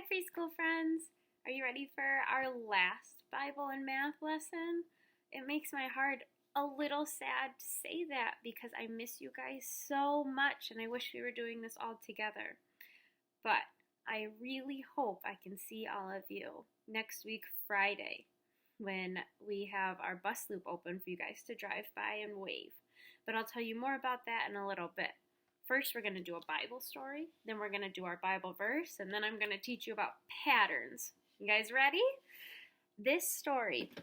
Hi, preschool friends. Are you ready for our last Bible and math lesson? It makes my heart a little sad to say that because I miss you guys so much and I wish we were doing this all together. But I really hope I can see all of you next week, Friday, when we have our bus loop open for you guys to drive by and wave. But I'll tell you more about that in a little bit. First, we're going to do a Bible story, then we're going to do our Bible verse, and then I'm going to teach you about patterns. You guys ready? This story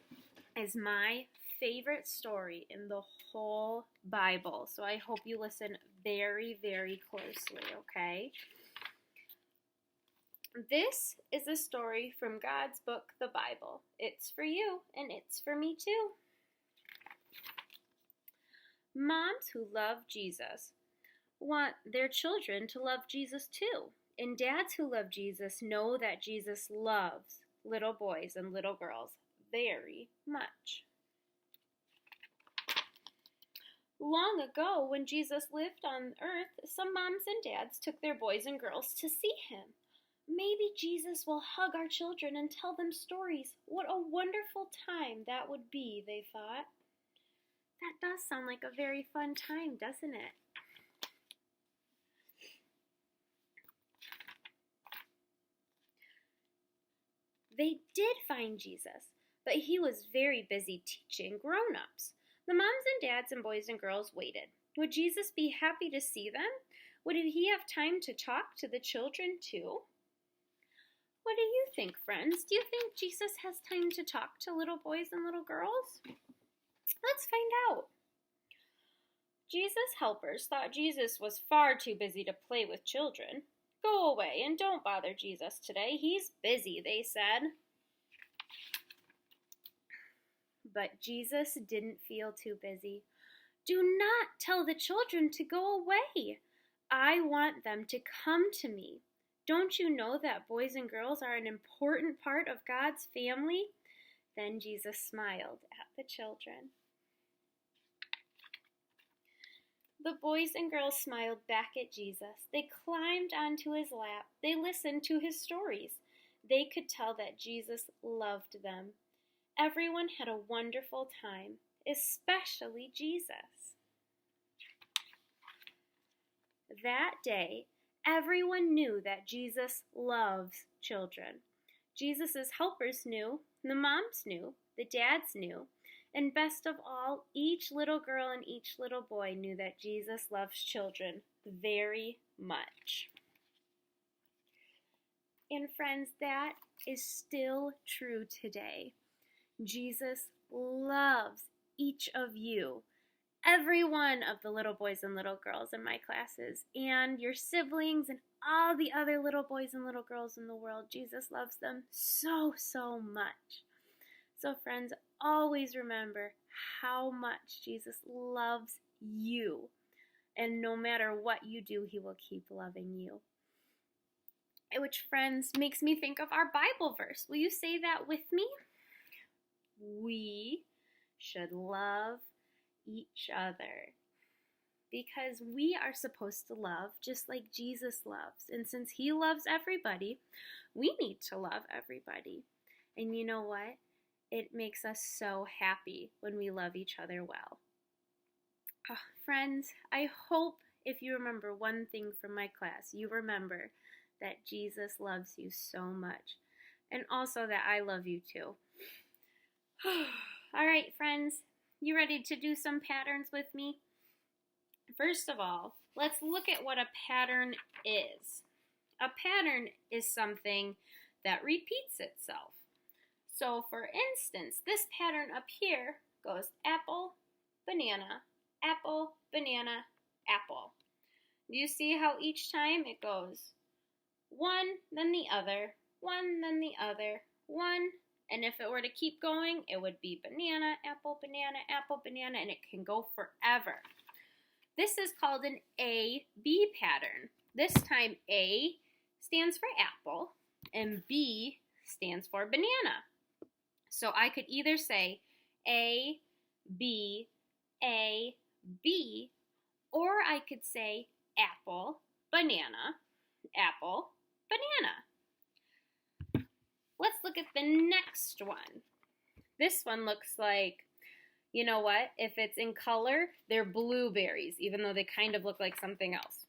is my favorite story in the whole Bible, so I hope you listen very, very closely, okay? This is a story from God's book, the Bible. It's for you, and it's for me too. Moms who love Jesus want their children to love Jesus too. And dads who love Jesus know that Jesus loves little boys and little girls very much. Long ago, when Jesus lived on earth, some moms and dads took their boys and girls to see him. Maybe Jesus will hug our children and tell them stories. What a wonderful time that would be, they thought. That does sound like a very fun time, doesn't it? They did find Jesus, but he was very busy teaching grown-ups. The moms and dads and boys and girls waited. Would Jesus be happy to see them? Would he have time to talk to the children too? What do you think, friends? Do you think Jesus has time to talk to little boys and little girls? Let's find out. Jesus' helpers thought Jesus was far too busy to play with children. Go away and don't bother Jesus today. He's busy, they said. But Jesus didn't feel too busy. Do not tell the children to go away. I want them to come to me. Don't you know that boys and girls are an important part of God's family? Then Jesus smiled at the children. The boys and girls smiled back at Jesus. They climbed onto his lap. They listened to his stories. They could tell that Jesus loved them. Everyone had a wonderful time, especially Jesus. That day, everyone knew that Jesus loves children. Jesus' helpers knew, the moms knew, the dads knew, and best of all, each little girl and each little boy knew that Jesus loves children very much. And friends, that is still true today. Jesus loves each of you, every one of the little boys and little girls in my classes, and your siblings and all the other little boys and little girls in the world. Jesus loves them so, so much. So friends, always remember how much Jesus loves you. And no matter what you do, he will keep loving you. Which, friends, makes me think of our Bible verse. Will you say that with me? We should love each other. Because we are supposed to love just like Jesus loves. And since he loves everybody, we need to love everybody. And you know what? It makes us so happy when we love each other well. Oh, friends, I hope if you remember one thing from my class, you remember that Jesus loves you so much. And also that I love you too. All right, friends, you ready to do some patterns with me? First of all, let's look at what a pattern is. A pattern is something that repeats itself. So, for instance, this pattern up here goes apple, banana, apple, banana, apple. Do you see how each time it goes one, then the other, one, then the other, one, and if it were to keep going, it would be banana, apple, banana, and it can go forever. This is called an A-B pattern. This time A stands for apple and B stands for banana. So I could either say A, B, or I could say apple, banana, apple, banana. at the next one. This one looks like, you know what? If it's in color, they're blueberries, even though they kind of look like something else.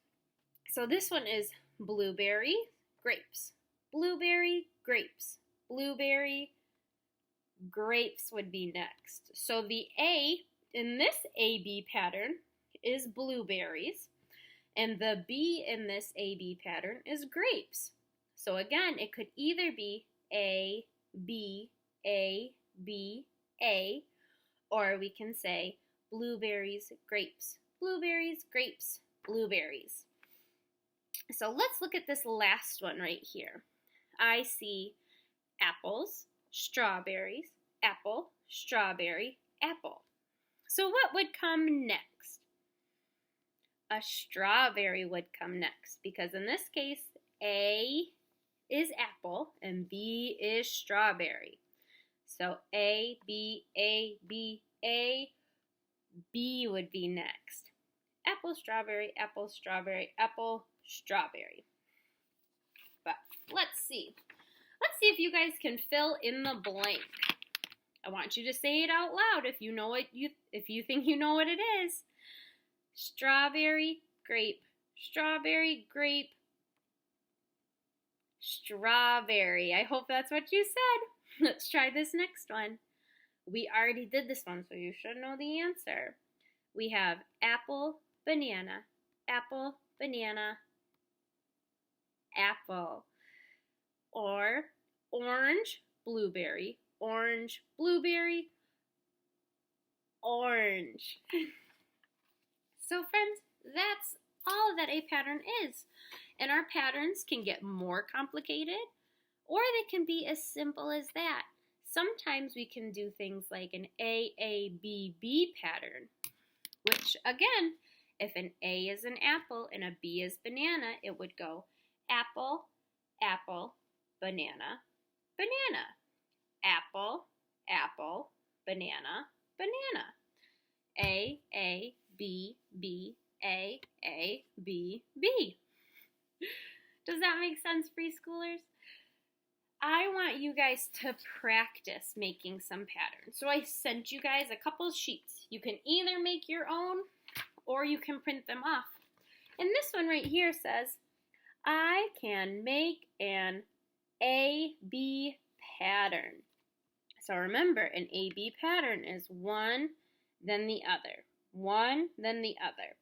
So this one is blueberry, grapes. Blueberry, grapes. Blueberry, grapes would be next. So the A in this AB pattern is blueberries, and the B in this AB pattern is grapes. So again, it could either be A, B, A, B, A, or we can say blueberries, grapes, blueberries, grapes, blueberries. So let's look at this last one right here. I see apples, strawberries, apple, strawberry, apple. So what would come next? A strawberry would come next, because in this case, A is apple and B is strawberry. So A, B, A, B, A, B would be next. Apple, strawberry, apple, strawberry, apple, strawberry. But let's see. Let's see if you guys can fill in the blank. I want you to say it out loud if you know what if you think you know what it is. Strawberry, grape, strawberry, grape, strawberry. I hope that's what you said. Let's try this next one. We already did this one, so you should know the answer. We have apple, banana, apple, banana, apple. Or orange, blueberry, orange, blueberry, orange. So friends, that's all that a pattern is. And our patterns can get more complicated, or they can be as simple as that. Sometimes we can do things like an AABB pattern, which again, if an A is an apple and a B is banana, it would go apple, apple, banana, banana. Apple, apple, banana, banana. A, B, B, A, B, B. Does that make sense, preschoolers? I want you guys to practice making some patterns. So I sent you guys a couple sheets. You can either make your own or you can print them off. And this one right here says, I can make an AB pattern. So remember, an AB pattern is one, then the other. One, then the other.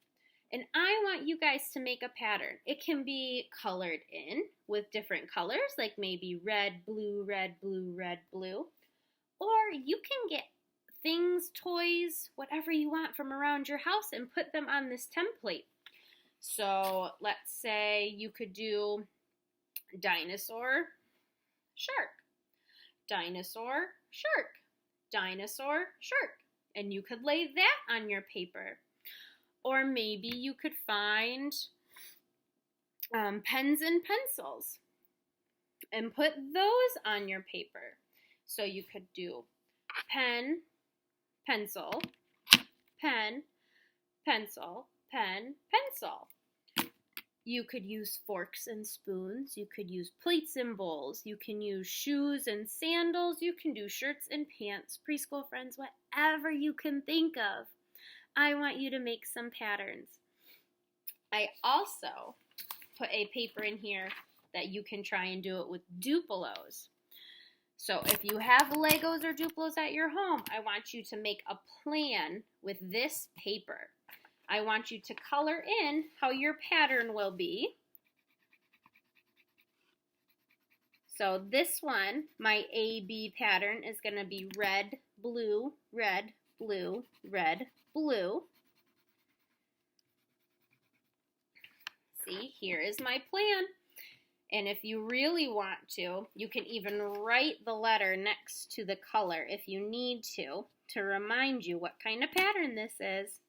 And I want you guys to make a pattern. It can be colored in with different colors, like maybe red, blue, red, blue, red, blue. Or you can get things, toys, whatever you want from around your house and put them on this template. So let's say you could do dinosaur, shark, dinosaur, shark, dinosaur, shark. And you could lay that on your paper. Or maybe you could find pens and pencils and put those on your paper. So you could do pen, pencil, pen, pencil, pen, pencil. You could use forks and spoons. You could use plates and bowls. You can use shoes and sandals. You can do shirts and pants. Preschool friends, whatever you can think of. I want you to make some patterns. I also put a paper in here that you can try and do it with Dupolos. So if you have Legos or Dupolos at your home, I want you to make a plan with this paper. I want you to color in how your pattern will be. So this one, my AB pattern, is going to be red, blue, red, blue, red, blue. See, here is my plan. And if you really want to, you can even write the letter next to the color if you need to remind you what kind of pattern this is.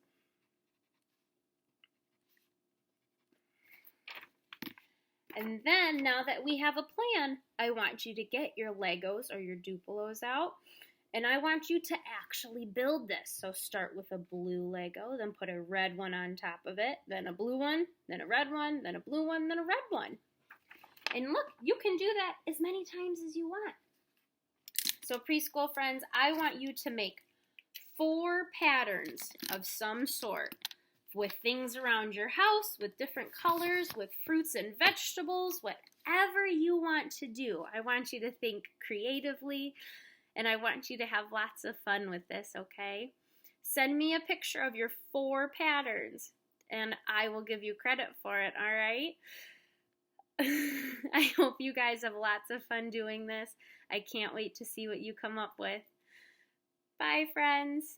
And then, now that we have a plan, I want you to get your Legos or your Dupolos out, and I want you to actually build this. So start with a blue Lego, then put a red one on top of it, then a blue one, then a red one, then a blue one, then a red one. And look, you can do that as many times as you want. So preschool friends, I want you to make 4 patterns of some sort with things around your house, with different colors, with fruits and vegetables, whatever you want to do. I want you to think creatively, and I want you to have lots of fun with this, okay? Send me a picture of your 4 patterns, and I will give you credit for it, all right? I hope you guys have lots of fun doing this. I can't wait to see what you come up with. Bye, friends.